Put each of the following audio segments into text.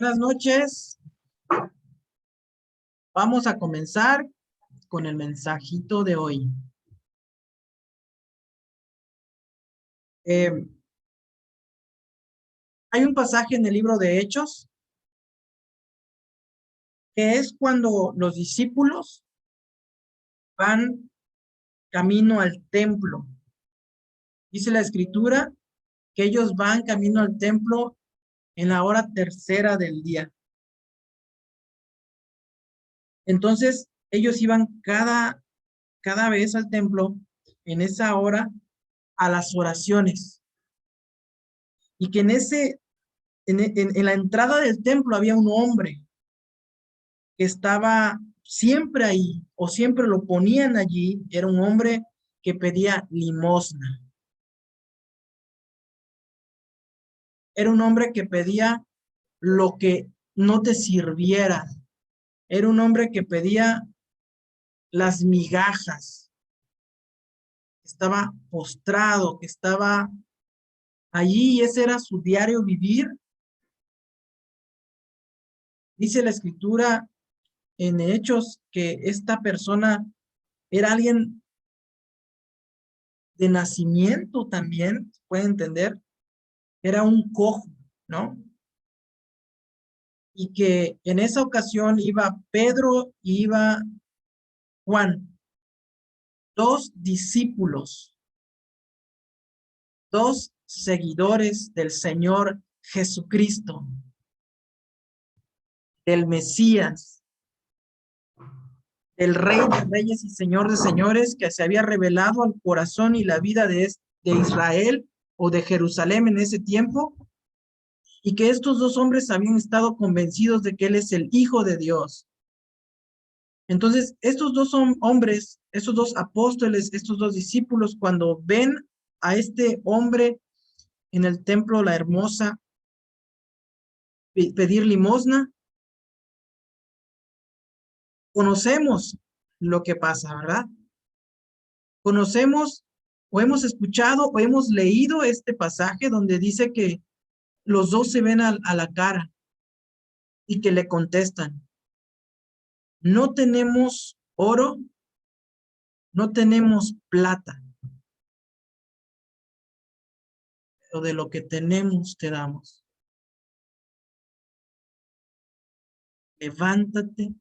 Buenas noches. Vamos a comenzar con el mensajito de hoy. Hay un pasaje en el libro de Hechos que es cuando los discípulos van camino al templo. Dice la escritura que ellos van camino al templo en la hora tercera del día. Entonces, ellos iban cada vez al templo en esa hora a las oraciones. Y que en la entrada del templo había un hombre que estaba siempre ahí, o siempre lo ponían allí. Era un hombre que pedía limosna. Era un hombre que pedía lo que no te sirviera. Era un hombre que pedía las migajas. Estaba postrado, que estaba allí, y ese era su diario vivir. Dice la escritura en Hechos que esta persona era alguien de nacimiento también, puede entender, era un cojo, ¿no? Y que en esa ocasión iba Pedro y iba Juan, dos discípulos, dos seguidores del Señor Jesucristo, del Mesías, del Rey de Reyes y Señor de Señores, que se había revelado al corazón y la vida de Israel o de Jerusalén en ese tiempo, y que estos dos hombres habían estado convencidos de que Él es el Hijo de Dios. Entonces, estos dos hombres, estos dos apóstoles, estos dos discípulos, cuando ven a este hombre en el templo La Hermosa pedir limosna, conocemos lo que pasa, ¿verdad? Conocemos o hemos escuchado o hemos leído este pasaje donde dice que los dos se ven a la cara y que le contestan: no tenemos oro, no tenemos plata, pero de lo que tenemos te damos. Levántate,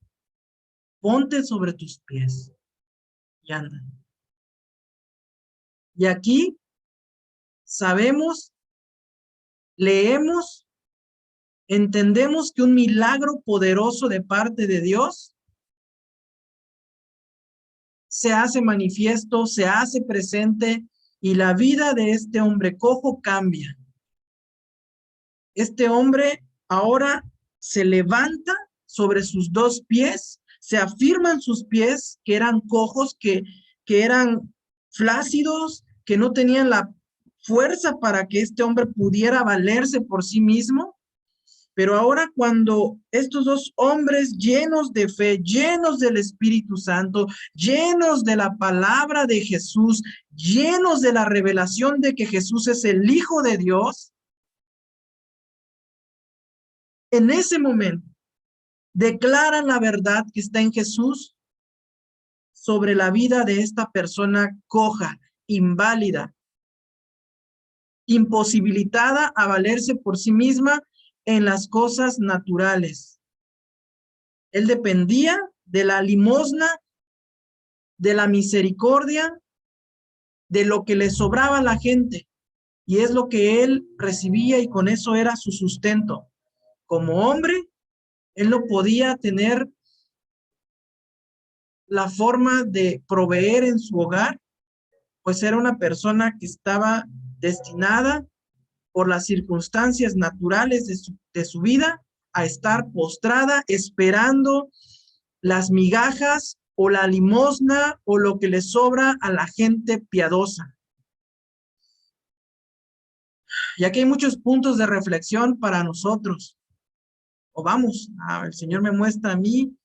ponte sobre tus pies y anda. Y aquí sabemos, leemos, entendemos que un milagro poderoso de parte de Dios se hace manifiesto, se hace presente, y la vida de este hombre cojo cambia. Este hombre ahora se levanta sobre sus dos pies, se afirman sus pies, que eran cojos, que eran flácidos, que no tenían la fuerza para que este hombre pudiera valerse por sí mismo. Pero ahora, cuando estos dos hombres llenos de fe, llenos del Espíritu Santo, llenos de la palabra de Jesús, llenos de la revelación de que Jesús es el Hijo de Dios, en ese momento declaran la verdad que está en Jesús sobre la vida de esta persona coja, inválida, imposibilitada a valerse por sí misma en las cosas naturales. Él dependía de la limosna, de la misericordia, de lo que le sobraba a la gente, y es lo que él recibía, y con eso era su sustento. Como hombre, él no podía tener la forma de proveer en su hogar, pues era una persona que estaba destinada por las circunstancias naturales de su vida a estar postrada esperando las migajas o la limosna o lo que le sobra a la gente piadosa. Y aquí hay muchos puntos de reflexión para nosotros. O vamos, el Señor me muestra a mí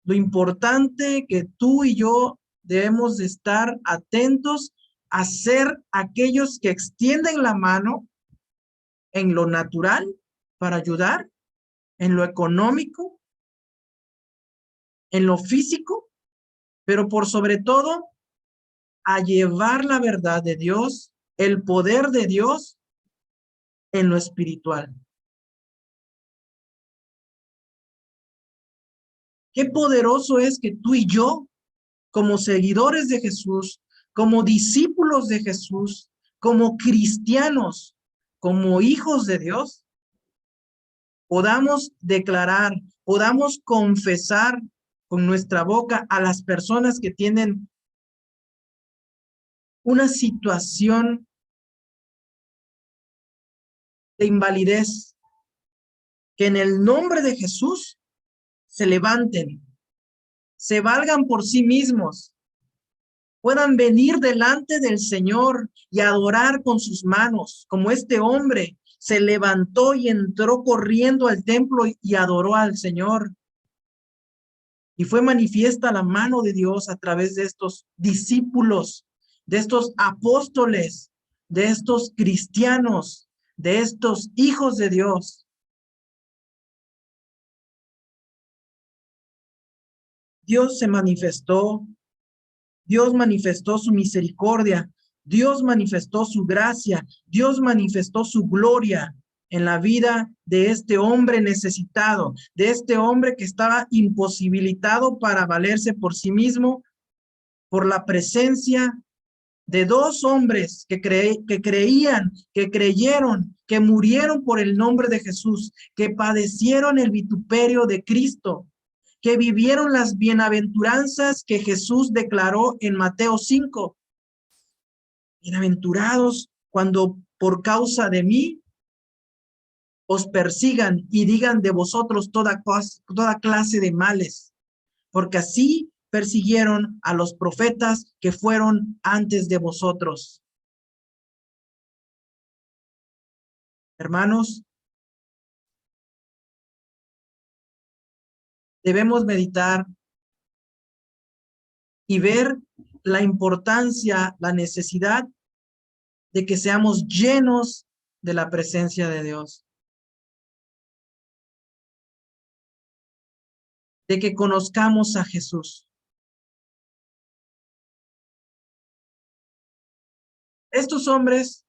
lo importante que tú y yo debemos de estar atentos a ser aquellos que extienden la mano en lo natural para ayudar, en lo económico, en lo físico, pero por sobre todo a llevar la verdad de Dios, el poder de Dios en lo espiritual. Qué poderoso es que tú y yo, como seguidores de Jesús, como discípulos de Jesús, como cristianos, como hijos de Dios, podamos declarar, podamos confesar con nuestra boca a las personas que tienen una situación de invalidez, que en el nombre de Jesús se levanten, se valgan por sí mismos, puedan venir delante del Señor y adorar con sus manos, como este hombre se levantó y entró corriendo al templo y adoró al Señor. Y fue manifiesta la mano de Dios a través de estos discípulos, de estos apóstoles, de estos cristianos, de estos hijos de Dios. Dios se manifestó, Dios manifestó su misericordia, Dios manifestó su gracia, Dios manifestó su gloria en la vida de este hombre necesitado, de este hombre que estaba imposibilitado para valerse por sí mismo, por la presencia de dos hombres que creían, que creyeron, que murieron por el nombre de Jesús, que padecieron el vituperio de Cristo, que vivieron las bienaventuranzas que Jesús declaró en Mateo 5. Bienaventurados cuando por causa de mí os persigan y digan de vosotros toda clase de males, porque así persiguieron a los profetas que fueron antes de vosotros. Hermanos, debemos meditar y ver la importancia, la necesidad de que seamos llenos de la presencia de Dios, de que conozcamos a Jesús. Estos hombres,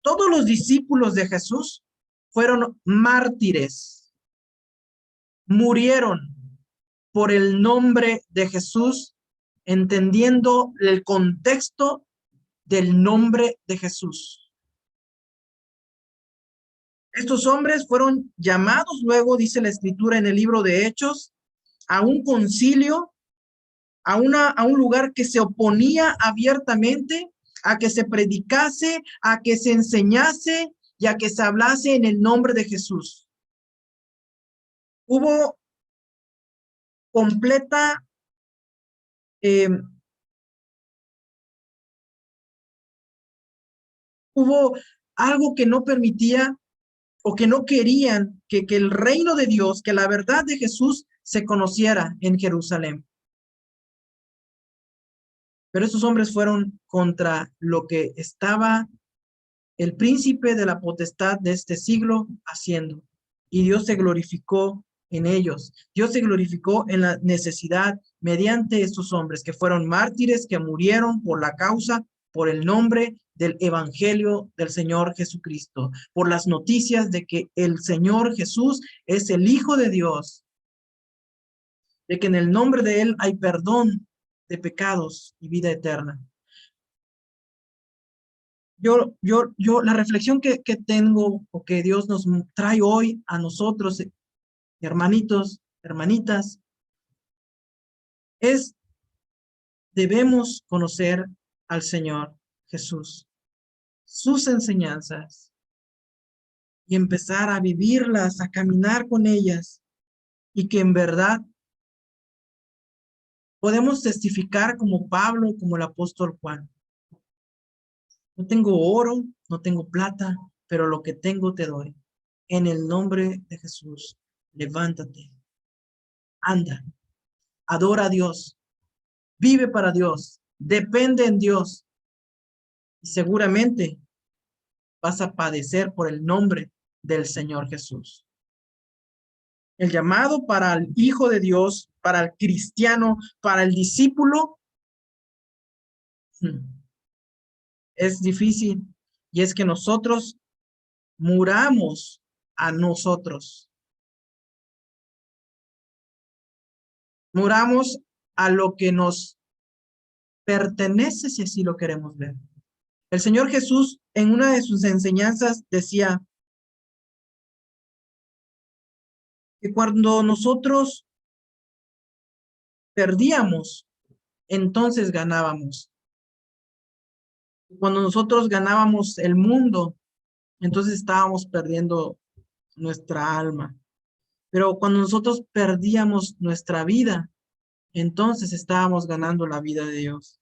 todos los discípulos de Jesús, fueron mártires, murieron por el nombre de Jesús, entendiendo el contexto del nombre de Jesús. Estos hombres fueron llamados luego, dice la Escritura en el libro de Hechos, a un concilio, a un lugar que se oponía abiertamente a que se predicase, a que se enseñase y a que se hablase en el nombre de Jesús. Hubo completa hubo algo que no permitía o que no querían que el reino de Dios, que la verdad de Jesús se conociera en Jerusalén. Pero estos hombres fueron contra lo que estaba el príncipe de la potestad de este siglo haciendo. Y Dios se glorificó en ellos. Dios se glorificó en la necesidad mediante estos hombres que fueron mártires, que murieron por la causa, por el nombre del evangelio del Señor Jesucristo, por las noticias de que el Señor Jesús es el Hijo de Dios, de que en el nombre de Él hay perdón de pecados y vida eterna. La reflexión que tengo o que Dios nos trae hoy a nosotros, hermanitos, hermanitas, es debemos conocer al Señor Jesús, sus enseñanzas y empezar a vivirlas, a caminar con ellas y que en verdad podemos testificar como Pablo, como el apóstol Juan. No tengo oro, no tengo plata, pero lo que tengo te doy. En el nombre de Jesús, levántate, anda, adora a Dios, vive para Dios, depende en Dios y seguramente vas a padecer por el nombre del Señor Jesús. El llamado para el hijo de Dios, para el cristiano, para el discípulo, es difícil. Y es que nosotros muramos a nosotros. Muramos a lo que nos pertenece, si así lo queremos ver. El Señor Jesús, en una de sus enseñanzas, decía que cuando nosotros perdíamos, entonces ganábamos. Cuando nosotros ganábamos el mundo, entonces estábamos perdiendo nuestra alma. Pero cuando nosotros perdíamos nuestra vida, entonces estábamos ganando la vida de Dios.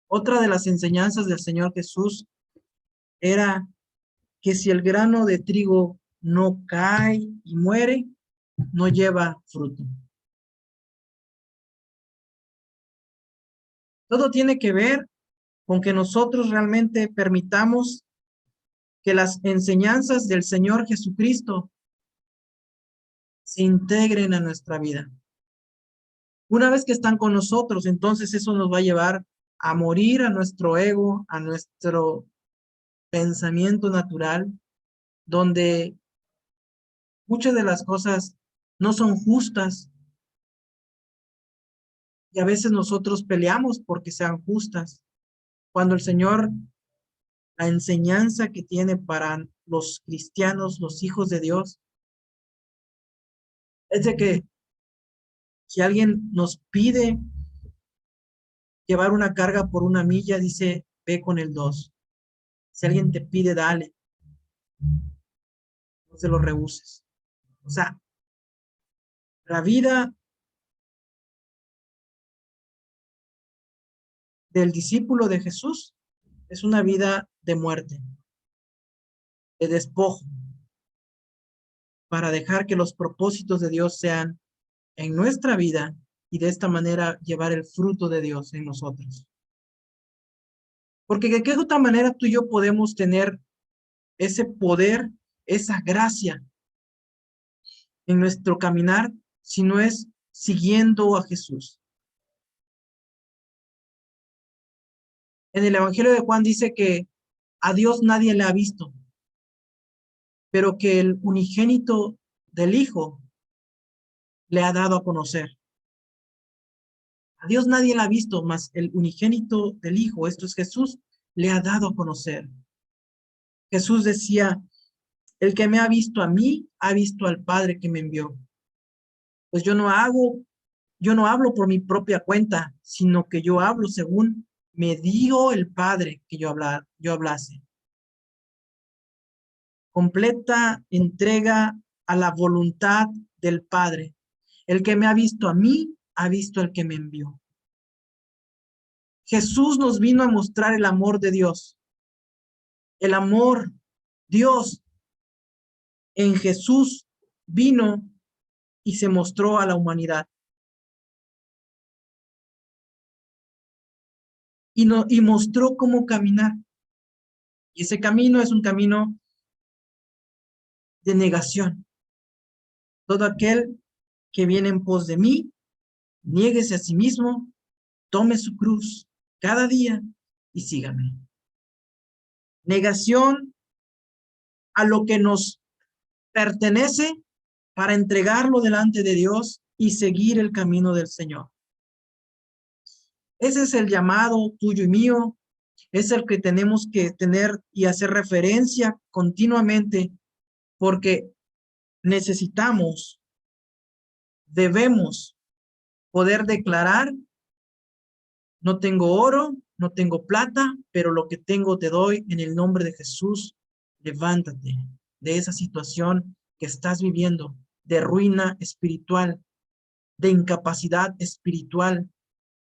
Otra de las enseñanzas del Señor Jesús era que si el grano de trigo no cae y muere, no lleva fruto. Todo tiene que ver con que nosotros realmente permitamos que las enseñanzas del Señor Jesucristo se integren a nuestra vida. Una vez que están con nosotros, entonces eso nos va a llevar a morir a nuestro ego, a nuestro pensamiento natural, donde muchas de las cosas no son justas y a veces nosotros peleamos porque sean justas, cuando el Señor, la enseñanza que tiene para los cristianos, los hijos de Dios, es de que si alguien nos pide llevar una carga por 1 milla, dice, ve con el 2. Si alguien te pide, dale. No se lo rehuses. O sea, la vida del discípulo de Jesús es una vida de muerte, de despojo, para dejar que los propósitos de Dios sean en nuestra vida y de esta manera llevar el fruto de Dios en nosotros. Porque de qué otra manera tú y yo podemos tener ese poder, esa gracia en nuestro caminar, si no es siguiendo a Jesús. En el Evangelio de Juan dice que a Dios nadie le ha visto, pero que el unigénito del Hijo le ha dado a conocer. A Dios nadie le ha visto, mas el unigénito del Hijo, esto es Jesús, le ha dado a conocer. Jesús decía, el que me ha visto a mí, ha visto al Padre que me envió. Pues yo no hablo por mi propia cuenta, sino que yo hablo según me dio el Padre que yo hablase. Completa entrega a la voluntad del Padre. El que me ha visto a mí, ha visto al que me envió. Jesús nos vino a mostrar el amor de Dios. El amor, Dios en Jesús vino y se mostró a la humanidad. Y mostró cómo caminar. Y ese camino es un camino de negación. Todo aquel que viene en pos de mí, niéguese a sí mismo, tome su cruz cada día y sígame. Negación a lo que nos pertenece para entregarlo delante de Dios y seguir el camino del Señor. Ese es el llamado tuyo y mío, es el que tenemos que tener y hacer referencia continuamente, porque necesitamos, debemos poder declarar, no tengo oro, no tengo plata, pero lo que tengo te doy en el nombre de Jesús. Levántate de esa situación que estás viviendo, de ruina espiritual, de incapacidad espiritual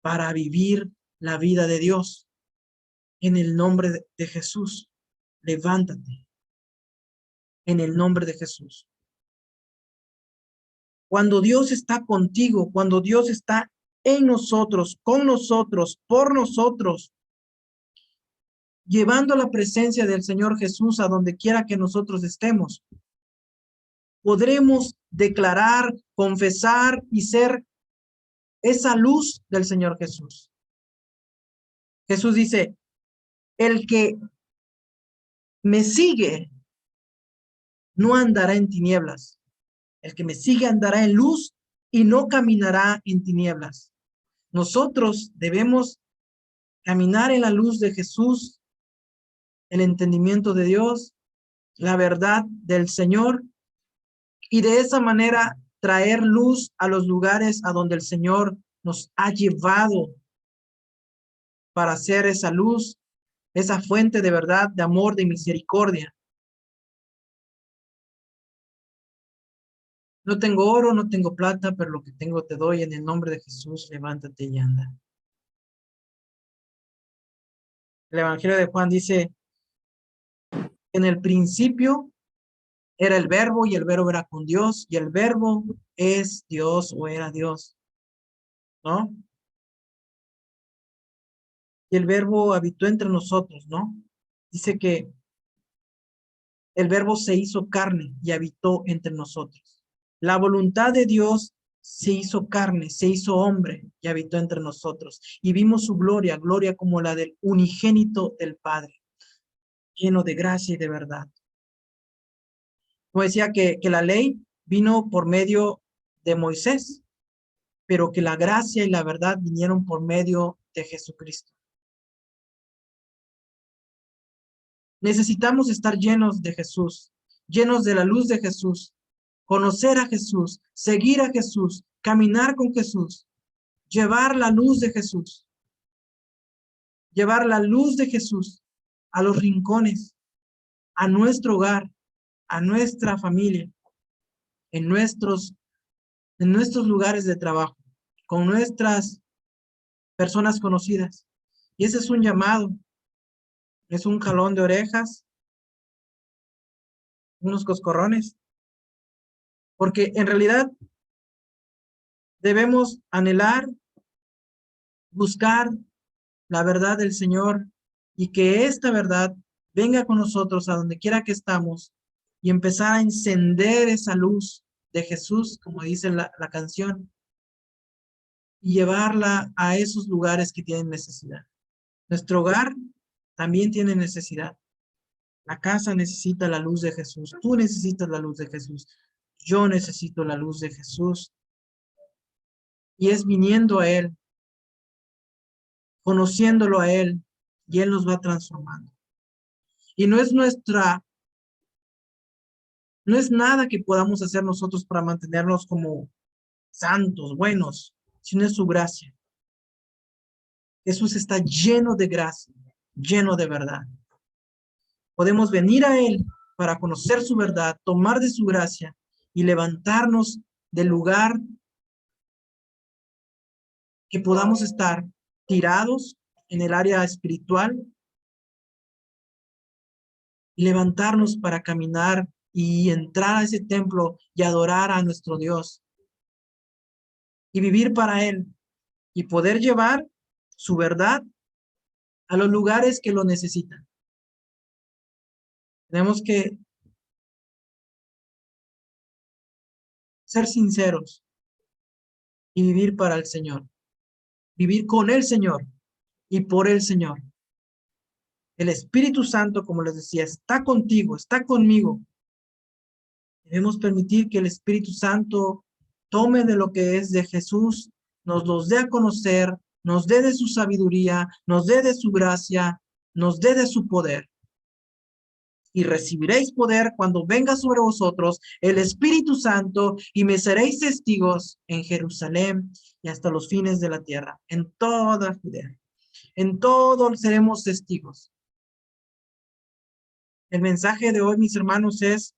para vivir la vida de Dios. En el nombre de Jesús, levántate. En el nombre de Jesús. Cuando Dios está contigo, cuando Dios está en nosotros, con nosotros, por nosotros, llevando la presencia del Señor Jesús a donde quiera que nosotros estemos, podremos declarar, confesar y ser esa luz del Señor Jesús. Jesús dice, el que me sigue no andará en tinieblas. El que me sigue andará en luz y no caminará en tinieblas. Nosotros debemos caminar en la luz de Jesús, el entendimiento de Dios, la verdad del Señor, y de esa manera traer luz a los lugares a donde el Señor nos ha llevado para ser esa luz, esa fuente de verdad, de amor, de misericordia. No tengo oro, no tengo plata, pero lo que tengo te doy en el nombre de Jesús, levántate y anda. El Evangelio de Juan dice, en el principio era el verbo y el verbo era con Dios y el verbo es Dios o era Dios, ¿no? Y el verbo habitó entre nosotros, ¿no? Dice que el verbo se hizo carne y habitó entre nosotros. La voluntad de Dios se hizo carne, se hizo hombre y habitó entre nosotros. Y vimos su gloria, gloria como la del unigénito del Padre, lleno de gracia y de verdad. Como decía que la ley vino por medio de Moisés, pero que la gracia y la verdad vinieron por medio de Jesucristo. Necesitamos estar llenos de Jesús, llenos de la luz de Jesús, conocer a Jesús, seguir a Jesús, caminar con Jesús, llevar la luz de Jesús, llevar la luz de Jesús a los rincones, a nuestro hogar, a nuestra familia, en nuestros lugares de trabajo, con nuestras personas conocidas. Y ese es un llamado, es un jalón de orejas, unos coscorrones, porque en realidad debemos anhelar, buscar la verdad del Señor y que esta verdad venga con nosotros a donde quiera que estamos y empezar a encender esa luz de Jesús, como dice la canción, y llevarla a esos lugares que tienen necesidad. Nuestro hogar también tiene necesidad. La casa necesita la luz de Jesús. Tú necesitas la luz de Jesús. Yo necesito la luz de Jesús. Y es viniendo a Él, conociéndolo a Él, y Él nos va transformando. Y no es nada que podamos hacer nosotros para mantenernos como santos, buenos, sino es su gracia. Jesús está lleno de gracia, lleno de verdad. Podemos venir a Él para conocer su verdad, tomar de su gracia y levantarnos del lugar que podamos estar tirados en el área espiritual y levantarnos para caminar y entrar a ese templo y adorar a nuestro Dios y vivir para Él y poder llevar su verdad a los lugares que lo necesitan. Tenemos que ser sinceros y vivir para el Señor, vivir con el Señor y por el Señor. El Espíritu Santo, como les decía, está contigo, está conmigo. Debemos permitir que el Espíritu Santo tome de lo que es de Jesús, nos los dé a conocer, nos dé de su sabiduría, nos dé de su gracia, nos dé de su poder. Y recibiréis poder cuando venga sobre vosotros el Espíritu Santo y me seréis testigos en Jerusalén y hasta los fines de la tierra, en toda Judea. En todo seremos testigos. El mensaje de hoy, mis hermanos, es: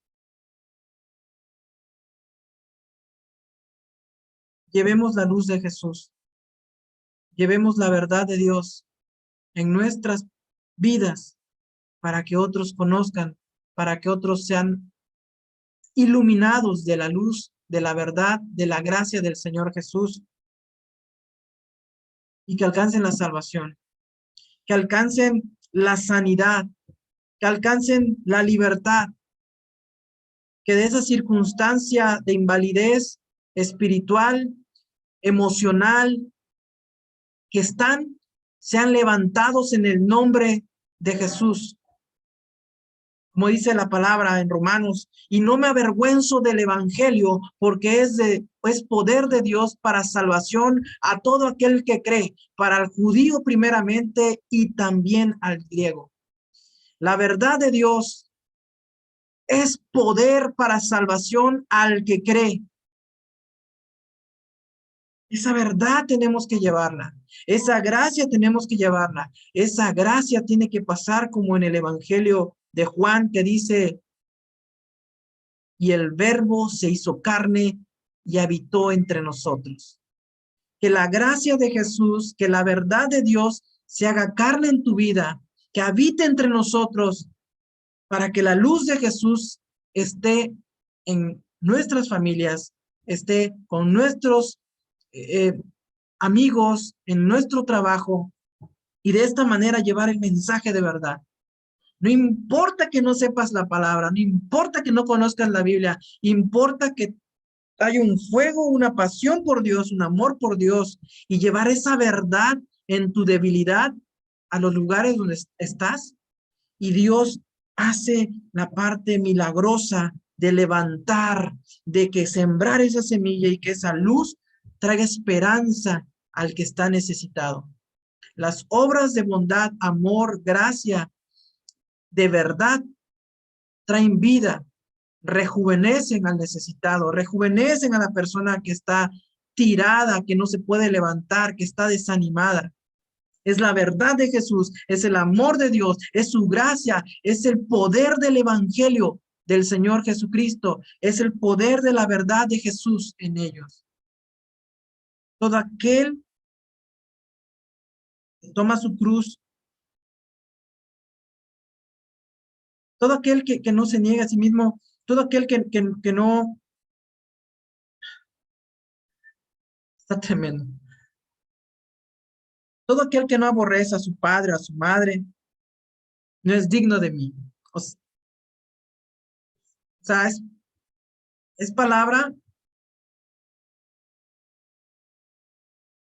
llevemos la luz de Jesús. Llevemos la verdad de Dios en nuestras vidas para que otros conozcan, para que otros sean iluminados de la luz, de la verdad, de la gracia del Señor Jesús y que alcancen la salvación, que alcancen la sanidad, que alcancen la libertad, que de esa circunstancia de invalidez espiritual, emocional, que sean levantados en el nombre de Jesús. Como dice la palabra en Romanos, y no me avergüenzo del evangelio, porque es poder de Dios para salvación a todo aquel que cree, para el judío primeramente y también al griego. La verdad de Dios es poder para salvación al que cree. Esa verdad tenemos que llevarla. Esa gracia tenemos que llevarla. Esa gracia tiene que pasar como en el Evangelio de Juan, que dice, y el Verbo se hizo carne y habitó entre nosotros. Que la gracia de Jesús, que la verdad de Dios se haga carne en tu vida, que habite entre nosotros, para que la luz de Jesús esté en nuestras familias, esté con nuestros amigos, en nuestro trabajo, y de esta manera llevar el mensaje de verdad. No importa que no sepas la palabra, no importa que no conozcas la Biblia, importa que hay un fuego, una pasión por Dios, un amor por Dios, y llevar esa verdad en tu debilidad a los lugares donde estás. Y Dios hace la parte milagrosa de levantar, de que sembrar esa semilla y que esa luz traiga esperanza al que está necesitado. Las obras de bondad, amor, gracia, de verdad, traen vida, rejuvenecen al necesitado, rejuvenecen a la persona que está tirada, que no se puede levantar, que está desanimada. Es la verdad de Jesús, es el amor de Dios, es su gracia, es el poder del evangelio del Señor Jesucristo, es el poder de la verdad de Jesús en ellos. Todo aquel que toma su cruz, todo aquel que no se niega a sí mismo, todo aquel que no, está tremendo. Todo aquel que no aborrece a su padre, a su madre, no es digno de mí. O sea, es palabra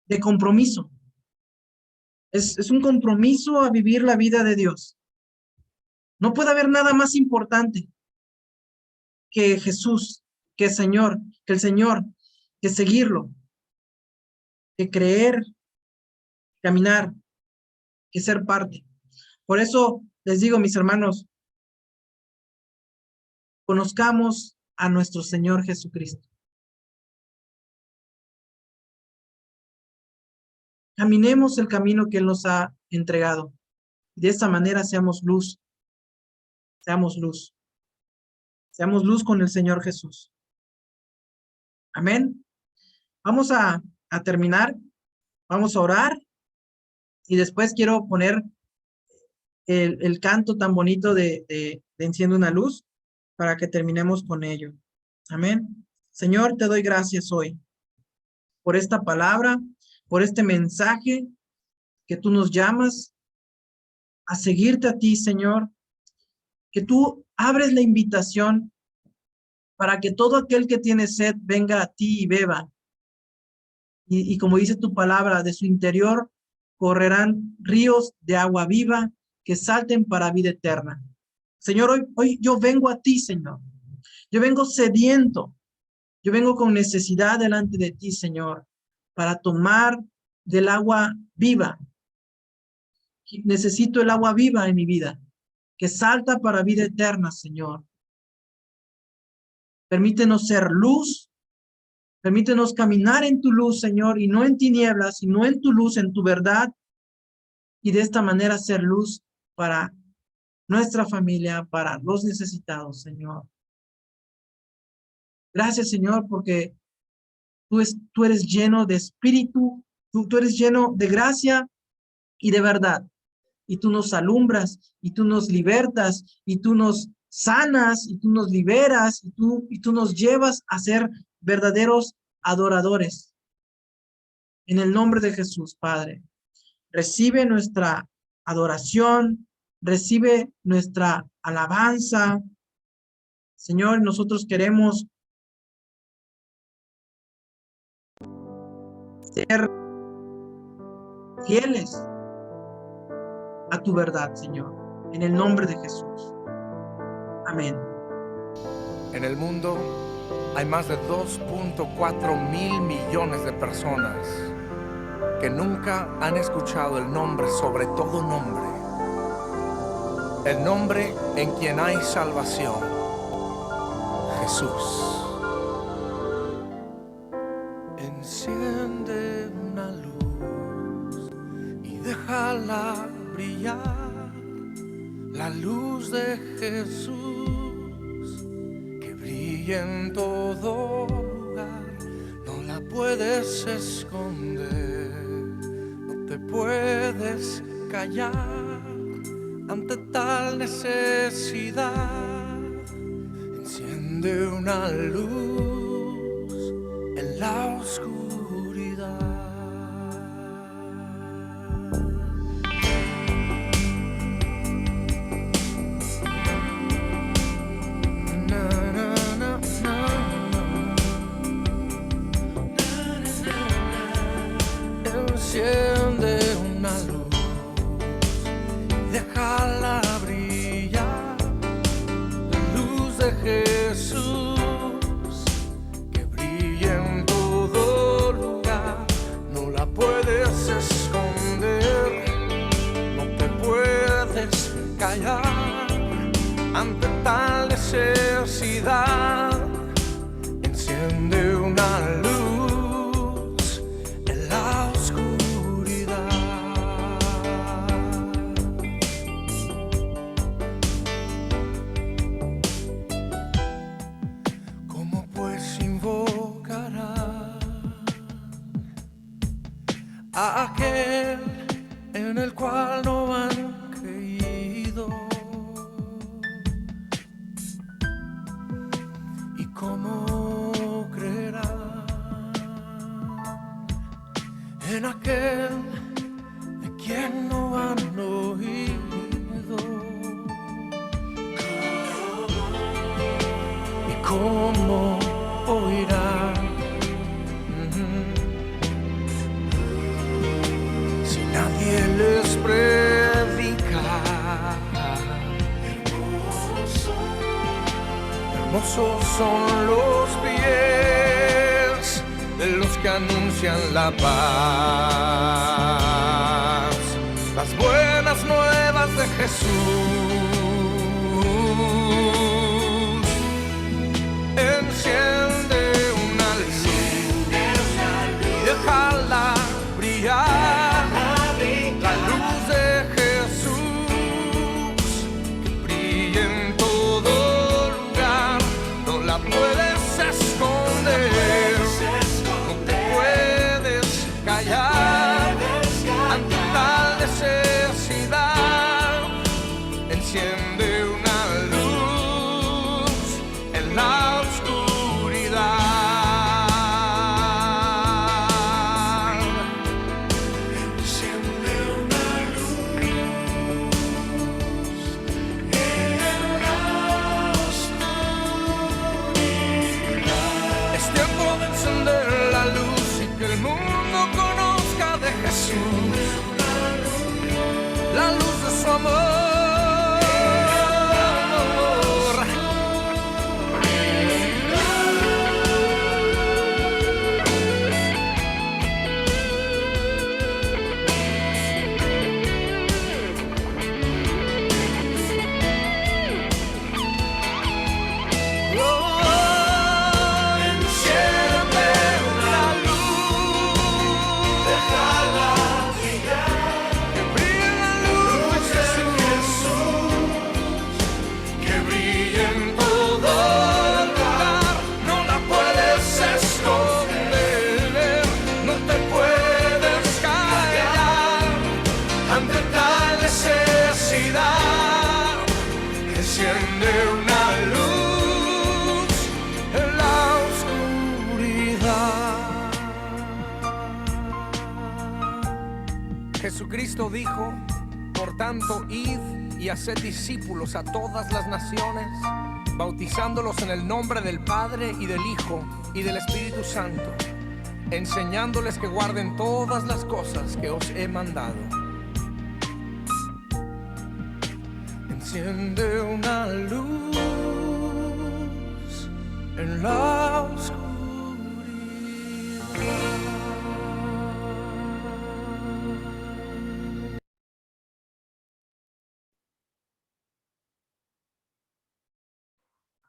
de compromiso. Es un compromiso a vivir la vida de Dios. No puede haber nada más importante que Jesús, que el Señor, que seguirlo, que creer, caminar, que ser parte. Por eso les digo, mis hermanos, conozcamos a nuestro Señor Jesucristo. Caminemos el camino que Él nos ha entregado. De esta manera seamos luz. Seamos luz. Seamos luz con el Señor Jesús. Amén. Vamos a terminar. Vamos a orar. Y después quiero poner el canto tan bonito de Enciende una luz para que terminemos con ello. Amén. Señor, te doy gracias hoy por esta palabra, por este mensaje que tú nos llamas a seguirte a ti, Señor, que tú abres la invitación para que todo aquel que tiene sed venga a ti y beba. Y como dice tu palabra, de su interior correrán ríos de agua viva que salten para vida eterna. Señor, hoy yo vengo a ti, Señor. Yo vengo sediento. Yo vengo con necesidad delante de ti, Señor, para tomar del agua viva. Necesito el agua viva en mi vida, que salta para vida eterna, Señor. Permítenos ser luz. Permítenos caminar en tu luz, Señor, y no en tinieblas, sino en tu luz, en tu verdad, y de esta manera ser luz para nuestra familia, para los necesitados, Señor. Gracias, Señor, porque tú eres lleno de espíritu, tú eres lleno de gracia y de verdad, y tú nos alumbras, y tú nos libertas, y tú nos sanas, y tú nos liberas, y tú nos llevas a ser verdaderos adoradores. En el nombre de Jesús, Padre, recibe nuestra adoración, recibe nuestra alabanza, Señor, nosotros queremos ser fieles a tu verdad, Señor, en el nombre de Jesús. Amén. En el mundo hay más de 2.4 mil millones de personas que nunca han escuchado el nombre sobre todo nombre, el nombre en quien hay salvación, Jesús. Enciende una luz y déjala brillar, la luz de Jesús que brilla en todo lugar. No la puedes esconder, no te puedes callar ante tal necesidad. Enciende una luz en la oscuridad. Na, na, na, na. Enciende una luz, déjala brillar, la luz de Jesús que brilla en todo lugar. No la puedes esconder, no te puedes callar ante tal necesidad. Enciende una luz en la oscuridad. ¿Cómo pues invocará a aquel en el cual no han creído? ¿Y cómo creerán en aquel de quien no han oído? ¿Y cómo oirán si nadie les predica? Hermosos son los pies de los que anuncian la paz, las buenas nuevas de Jesús. Enciende una luz y déjala brillar, la luz de Jesús que brilla en todo lugar. No la puedes esconder, no te puedes callar ante tal necesidad. Enciende una luz en la oscuridad. Enciende una luz en la oscuridad. Es tiempo de encender la luz y que el mundo conozca de Jesús, la luz de su amor. Enciende una luz, déjala brillar, que brille la luz de Jesús, que brille en todo lugar. No la puedes esconder, no te puedes callar ante tal necesidad. Enciende una luz en la oscuridad. Jesucristo dijo: por tanto, id y haced discípulos a todas las naciones, bautizándolos en el nombre del Padre y del Hijo y del Espíritu Santo, enseñándoles que guarden todas las cosas que os he mandado. Enciende una luz en la oscuridad.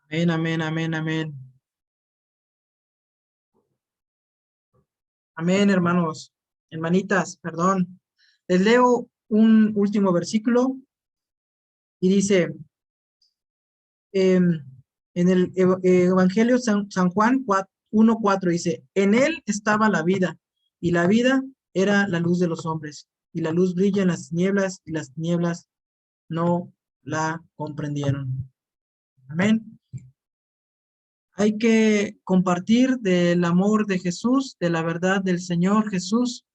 Amén, amén, amén, amén. Amén, hermanos, hermanitas, perdón. Les leo un último versículo y dice, en el Evangelio San Juan 1:4 dice, en él estaba la vida, y la vida era la luz de los hombres, y la luz brilla en las tinieblas, y las tinieblas no la comprendieron. Amén. Hay que compartir del amor de Jesús, de la verdad del Señor Jesús,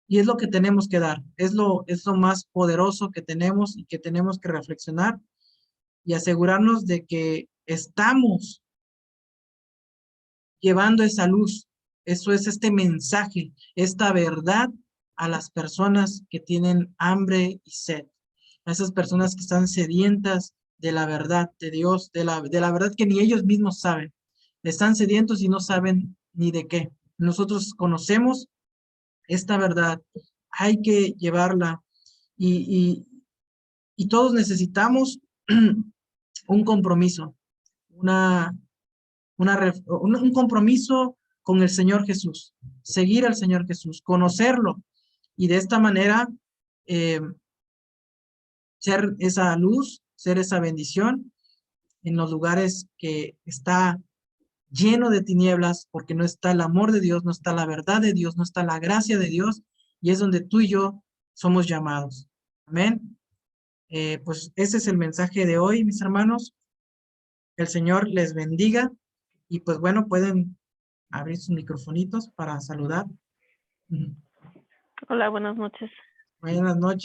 y es lo que tenemos que dar, es lo más poderoso que tenemos y que tenemos que reflexionar y asegurarnos de que estamos llevando esa luz. Eso es este mensaje, esta verdad a las personas que tienen hambre y sed, a esas personas que están sedientas de la verdad de Dios, de la verdad que ni ellos mismos saben. Están sedientos y no saben ni de qué. Nosotros conocemos esta verdad, hay que llevarla y todos necesitamos un compromiso, un compromiso con el Señor Jesús, seguir al Señor Jesús, conocerlo y de esta manera ser esa luz, ser esa bendición en los lugares que está lleno de tinieblas, porque no está el amor de Dios, no está la verdad de Dios, no está la gracia de Dios, y es donde tú y yo somos llamados. Amén. Pues ese es el mensaje de hoy, mis hermanos. Que el Señor les bendiga, y pues bueno, pueden abrir sus microfonitos para saludar. Hola, buenas noches. Buenas noches.